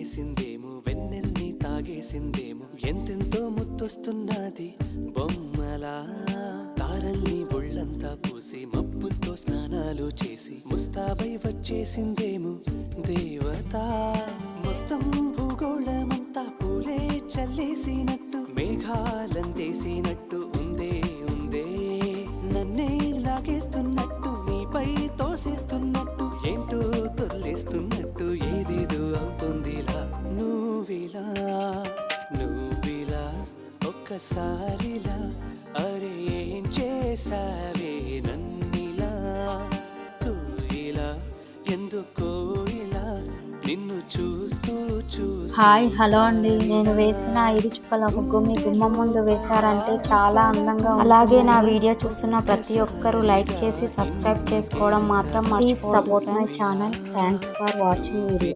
పెట్టేసిందేమో వెన్నెల్ని తాగేసిందేమో ఎంతెంతో ముద్దొస్తున్నది బొమ్మలా తారల్ని ఒళ్ళంతా పూసి మబ్బులతో స్నానాలు చేసి ముస్తాబై వచ్చేసిందేమో దేవత మొత్తం భూగోళమంతా పూలే చల్లేసినట్టు మేఘాలందేసినట్టు ఉందే ఉందే నన్నే లాగేస్తున్నట్టు నీపై తోసేస్తున్నట్టు ఏంటో తొల్లేస్తున్నట్టు ఏదేదో అవుతుందిలా నువ్విలా ఒక్కసారిలా అరే ఏం చేసావే నన్నిలా కోయిలా ఎందుకో ఇలా నిన్ను చూస్తూ హాయ్ హలో అండి, నేను వేసిన 5 చుక్కల ముగ్గు మీ గుమ్మం ముందు వేశారంటే చాలా అందంగా ఉంది. అలాగే నా వీడియో చూస్తున్న ప్రతి ఒక్కరూ లైక్ చేసి సబ్స్క్రైబ్ చేసుకోవడం మాత్రం మర్చిపోవద్దు. Please support my channel. Thanks for watching video.